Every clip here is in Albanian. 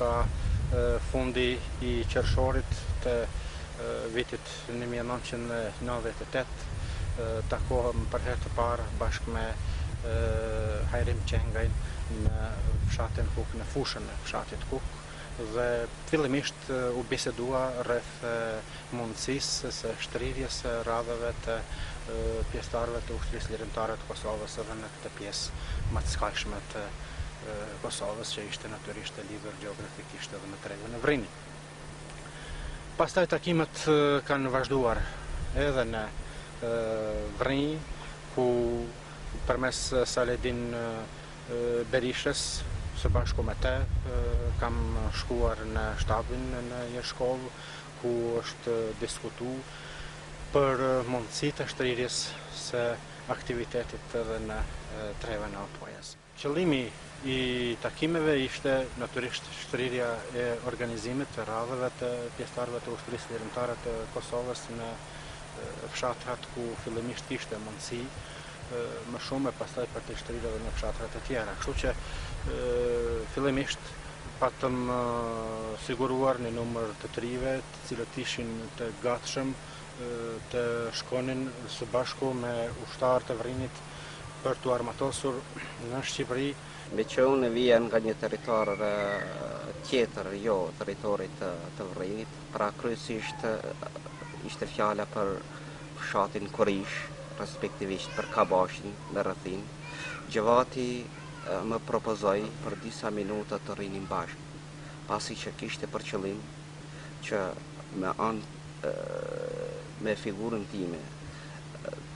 ka fundi i qershorit të vitit 1998, takohem për herë të parë bashkë me Hajrim Qengajn në fshatin Kuk, në fushën e fshatit Kuk, dhe fillimisht u bisedua rreth mundësisë së shtrirjes së radhave të pjesëtarëve të ushtrisë lirimtare të Kosovës edhe në këtë pjesë më të skajshme të Kosovës, që ishte natyrisht e lidhur gjeografikisht edhe me tregun e Vrinit. Pastaj takimet kanë vazhduar edhe në Vrinj, ku përmes Saledin Berishës, së bashku me te, kam shkuar në shtabin në një shkollë, ku është diskutu për mundësitë e shtrirjes së aktivitetit edhe në treven e Altojas. Qëllimi i takimeve ishte natyrisht shtrirja e organizimit të radhave të pjesëtarëve të ushtrisë lirimtare të Kosovës në fshatrat ku fillimisht kishte mundësi më shumë e pastaj për të shtrirë edhe në fshatrat e tjera. Kështu që fillimisht patëm siguruar një numër të trive, të cilët ishin të gatshëm të shkonin së bashku me ushtarë të Vrinit për të armatosur në Shqipëri. Me që unë vija nga një territor tjetër, jo territorit të Vrinit, pra kryesisht ishte fjala për fshatin Kurish, respektivisht për Kabashin në rrethin. Gjevati më propozoi për disa minuta të rinin bashkë, pasi që kishte për qëllim që me figurën time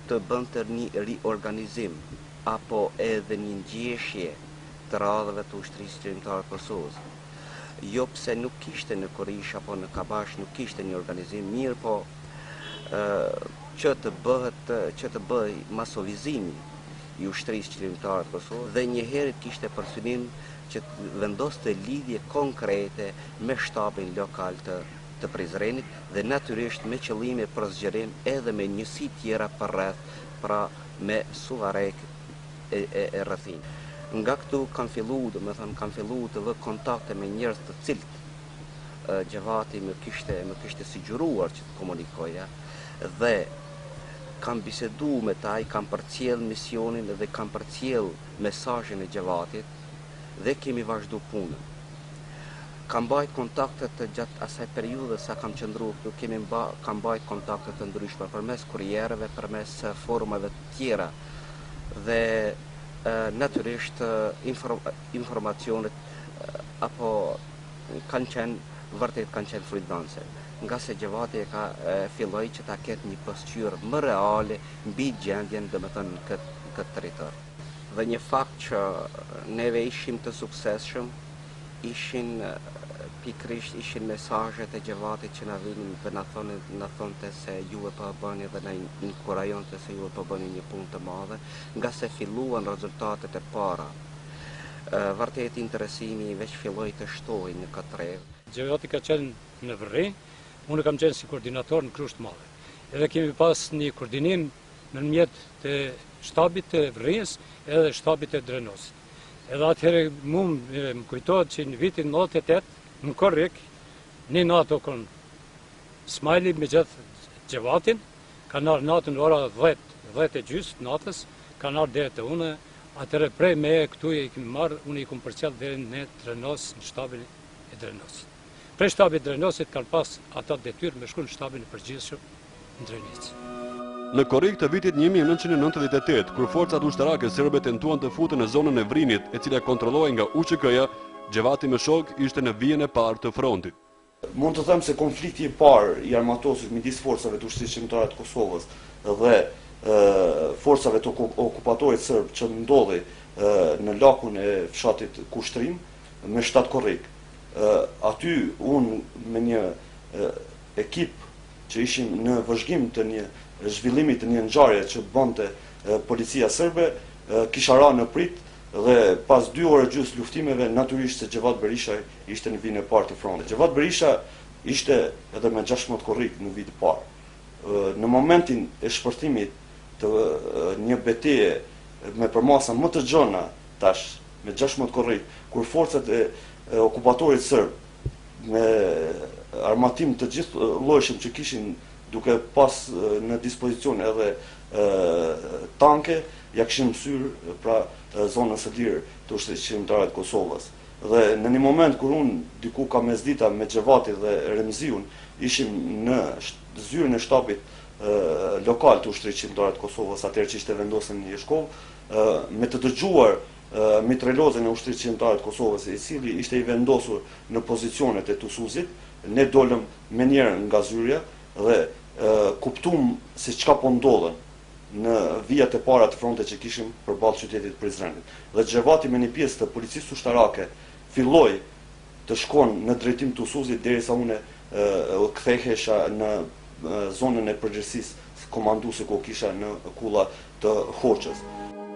të bënte një riorganizim apo edhe një ngjeshje të radhave të ushtrisë lirimtare të Kosovës. Jo pse nuk kishte në Kurish apo në Kabash nuk kishte një organizim mirë, po që të bëj masovizimi i ushtrisë lirimtare të Kosovës, dhe njëherë kishte për synim që të vendoste lidhje konkrete me shtabin lokal të Prizrenit dhe natyrisht me qëllime për zgjerim edhe me njësi tjera për rreth, pra me Suvarek e rrethin. Nga këtu kam fillu të vë kontakte me njerëz të cilët Gjevati më kishte sigjuruar që të komunikoja, dhe kam bisedu me taj, kam përcjell misionin dhe kam përcjell mesazhin e Gjevatit dhe kemi vazhdu punën. Kam bajt kontaktet gjatë asaj periudhe sa kam qëndru këtu, kam bajt kontaktet të ndryshme përmes kurierëve, përmes forumave të tjera dhe natyrisht informacionet apo kanë qenë frydhënëse, nga se Gjevati filloi që ta ketë një pasqyrë më reale mbi gjendjen domethënë në këtë territor. Dhe një fakt që neve ishim të suksesshëm ishin mesazhet e Gjevatit që na vinin dhe na thonte se ju e po bëni dhe na inkurajonte se ju e po bëni një punë të madhe, nga se filluan rezultatet e para. Vërtet interesimi veç filloi të shtohej në këtë rreth. Gjevati ka qenë në Vërri, unë kam qenë si koordinator në Krusht Madhe. Edhe kemi pas një koordinim nënmjet të shtabit të Vërrijës edhe shtabit të Drenosit. Edhe atëherë më kujtohet që në vitin 98, në Korrik, një natë o konë Smajli me gjithë Gjevatin, ka nërë natën ora 10:30 natës, ka nërë dhe të une, atëherë prej me e këtu e kemi marrë, unë i kumë përcjell dhe në Drenos, në shtabin e Drenosit. Prej shtabit Drenosit kanë pas ata detyrë me shku në shtabin e përgjithshëm në Drenicë. Në Korrik të vitit 1998, kur forcat ushtarake serbe tentuan të futen në zonën e Vrinit, e cila kontrollohej nga UÇK-ja, Gjevati me shok ishte në vijën e parë të frontit. Mund të them se konflikti i parë i armatosur midis forcave të ushtrisë shqiptare të Kosovës dhe forcave të okupatorit serb që ndodhi në lakun e fshatit Kushtrim me shtat Korrik. Aty unë me një ekip që ishim në vëzhgim të një zhvillimit të një ngjarje që bënte policia serbe, kisha ra në prit dhe pas 2 orë gjysmë luftimeve, natyrisht se Gjevat Berisha ishte në vijën e parë të frontit. Gjevat Berisha ishte edhe me 16 Korrik në vijën e parë. Në momentin e shpërthimit të një betejë me përmasa më të gjona tash me 16 Korrik, kur forcat e okupatorit sërb me armatim të gjithë llojshëm që kishin, duke pas në dispozicion edhe tanke, ja kishin mësyrë pra zonës së lirë të ushtrisë qëndrore të Kosovës. Dhe në një moment kur unë diku ka mesdita me Xhevati dhe Remziun, ishim në zyrën e shtabit lokal të ushtrisë qëndrore të Kosovës, atëherë që ishte vendosur në Jeshkov, me të dëgjuar mitralozën e ushtrisë qëndrore të Kosovës, i cili ishte i vendosur në pozicionet e Tusuzit, ne dolëm me njerën nga zyrja dhe kuptum se çka po ndodhen në vijat e para të fronte që kishim përballë qytetit Prizrenit. Dhe Xhevati me një pjesë të policisë ushtarake filloi të shkon në drejtim të Usuzit derisa unë kthehesha në zonën e përgjithësisë komanduese ku kisha në kulla të Hoxhës.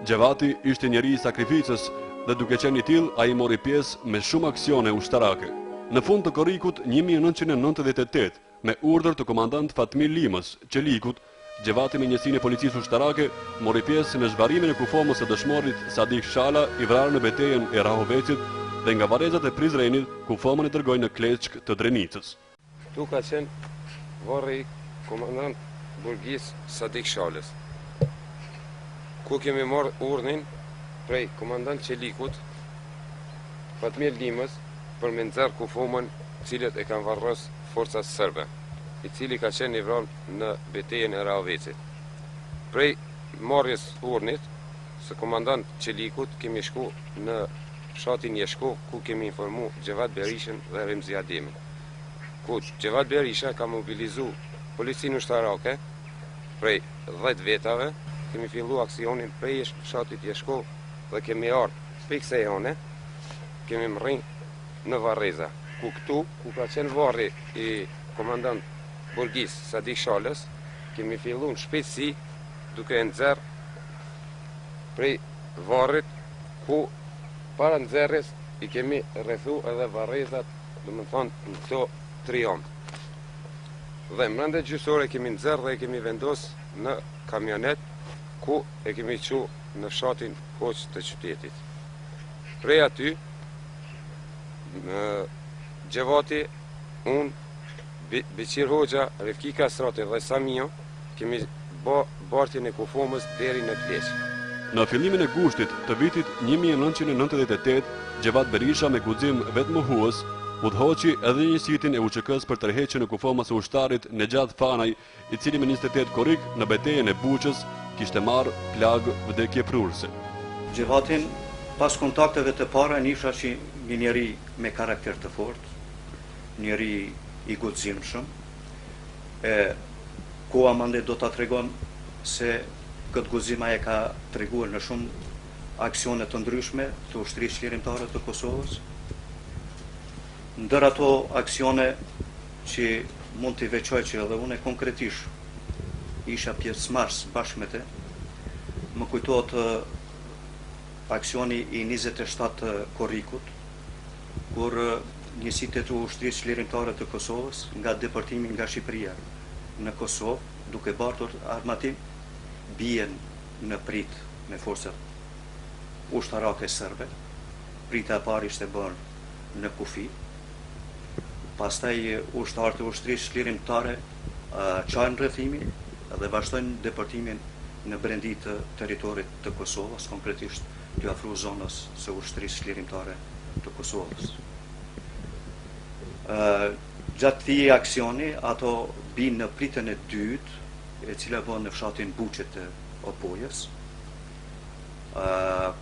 Xhevati ishte njeri i sakrificës dhe duke qenë i tillë ai mori pjesë me shumë aksione ushtarake. Në fund të korrikut 1998, me urdhër të komandant Fatmir Limës, Qelikut, Xhevati me njësinë e policisë ushtarake mori pjesë në zhvarimin e kufomës së dëshmorit Sadik Shala, i vrarë në betejën e Rahovecit dhe nga varrezat e Prizrenit, kufomën e dërgoi në Kleçk të Drenicës. Tu ka qenë varri komandant burgis Sadik Shalës, ku kemi marrë urdhrin prej komandant Qelikut, Fatmir Limës, për me nxerr kufomën cilët e kanë varros forcat serbe, i cili ka qenë i vrarë në betejën e Rahovecit. Prej marrjes urdhnit së komandant Qelikut kemi shku në fshatin Jeshkov, ku kemi informu Xhevat Berishën dhe Remzi Ademin. Ku Xhevat Berisha ka mobilizu policinë ushtarake prej 10 vetave, kemi fillu aksionin prej fshatit Jeshkov dhe kemi ardhur pikse e hone, kemi mrrin në Varreza, ku këtu, ku ka qenë varri i komandant burgis Sadik Shalës, kemi fillu në shpejtësi duke nxerr prej varrit, ku para nxerrjes i kemi rrethu edhe Varrezat, domethënë në këto 3 omë. Dhe mbrënde gjysore kemi nxerr dhe kemi vendos në kamionet, ku e kemi çu në fshatin Hoxh të qytetit. Prej aty, Xhevati, unë, Beqir Hoxha, Rifki Kastrati dhe Samio, kemi bartjen e kufomës deri në Kleçk. Në fillimin e gushtit të vitit 1998, Xhevat Berisha me guxim vetëm mohues udhëhoqi edhe një sitin e UÇK-s për tërheqjen e kufomës së ushtarit Nexhat Fanaj, i cili me 28 korrik në betejën e Buçës kishte marrë plagë vdekje prurëse. Xhevatin, pas kontakteve të para, nisha që një njeri me karakter të fortë, njeri i guximshëm, koha mande do ta tregon se këtë guxim ai ka treguar në shumë aksione të ndryshme të ushtrisë qlirimtare të Kosovës. Ndër ato aksione që mund t'i veçoj që edhe unë konkretisht isha pjesëmarrës bashkë me te, më kujtohet aksioni i 27 korrikut, kur njësitë të ushtrisë qlirimtare të Kosovës nga deportimi nga Shqipëria në Kosovë, duke bartur armatim, bien në prit me forcat ushtarake serbe. Prita e parë ishte bërë në kufi. Pastaj ushtarët e ushtrisë qlirimtare çajnë rrethimin dhe vazhdojnë deportimin në brendi të territorit të Kosovës, konkretisht të afru zonës së ushtrisë qlirimtare të Kosovës. Gjatë këtij aksioni, ato binë në pritën e dytë, e cila bën në fshatin Buçet të Opojës,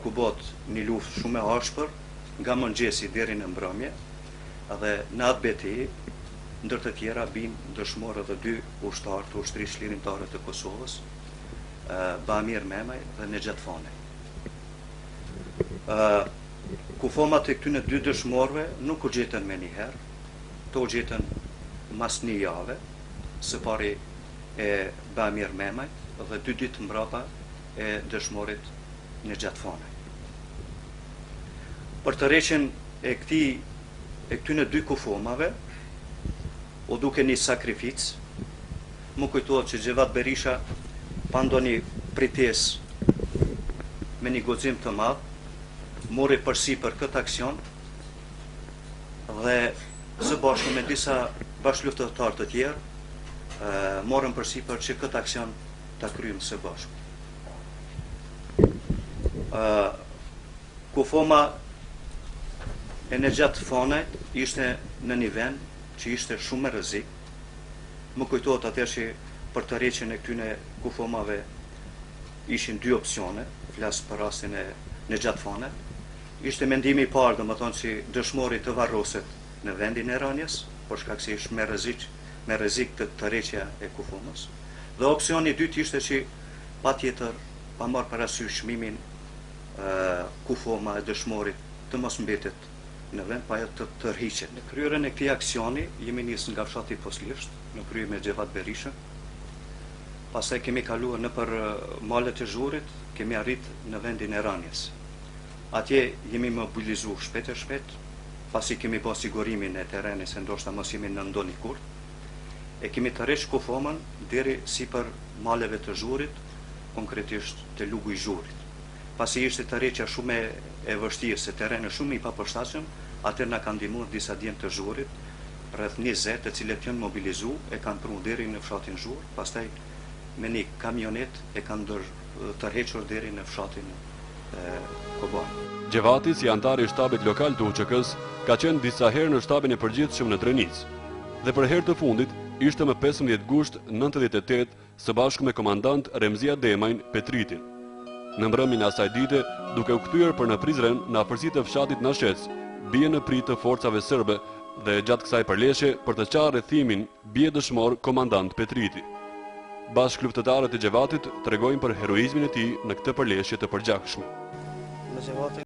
ku bot një luftë shumë e ashpër nga mëngjesi deri në mbrëmje, dhe në atë betejë, ndër të tjera binë dëshmorë edhe 2 ushtarë të ushtrisë qlirimtare të Kosovës, Bamir Memaj dhe Nexhat Fanaj. Kufomat e këtyne 2 dëshmorëve nuk u gjetën me një herë, to u gjetën mas një jave, së pari e Bamir Memajt dhe 2 ditë mbrapa e dëshmorit Nexhat Fanaj. Për të rreqen e këtyne 2 kufomave, u duke një sakrificë, më kujtohet që Xhevat Berisha pa ndonjë pritesë me një guxim të madh, mori përsi për këtë aksion dhe së bashku me disa bashkëluftëtar të tjerë, morën përsipër që këtë aksion ta kryejmë së bashku. Kufoma e në gjatë fonajt ishte në një vend që ishte shumë me rrezik. Më kujtohet atëherë që për të rreqjen e këtyne kufomave ishin dy opsione, flas për rastin e në gjatë fonajt. Ishte mendimi i parë, domethënë që dëshmori të varroset në vendin e rënies, por shkak se ishte me rrezik të rreqja e kufomës. Dhe opsioni i dytë ishte që patjetër pa marrë parasysh çmimin kufoma e dëshmorit të mos mbetet në vend pa të tërhiqet. Në kryerjen e këtij aksioni jemi nisur nga fshati Poslisht, në krye me Xhevat Berishën. Pastaj kemi kaluar nëpër malet e Zhurit, kemi arrit në vendin e rënies. Atje jemi mobilizuar shpejt, pasi kemi bërë sigurimin e terrenit se ndoshta mos jemi në ndonjë kurt. E kemi tërheq kufomën deri sipër maleve të Zhurit, konkretisht te lugu i Zhurit. Pasi ishte tërheqja shumë e vështirë, se terreni shumë i papërshtatshëm, atë na kanë ndihmuar disa djem të Zhurit, rreth 20, të cilët janë mobilizuar, e kanë prunë deri në fshatin Zhur, pastaj me një kamionet e kanë tërhequr deri në fshatin Koban. Xhevati, si antar i shtabit lokal të UÇK-s, ka qenë disa herë në shtabin e përgjithshëm në Trenic. Dhe për herë të fundit ishte më 15 gusht 98 së bashku me komandant Remzia Demajn Petritin. Në mbrëmjen e asaj dite, duke u kthyer për në Prizren në afërsitë të fshatit Nashec, bie në prit të forcave serbe dhe gjatë kësaj përleshje për të qarë rrethimin bie dëshmor komandant Petriti. Bashkëluftëtarët e Xhevatit tregojnë për heroizmin e tij në këtë përleshje të përgjakshme.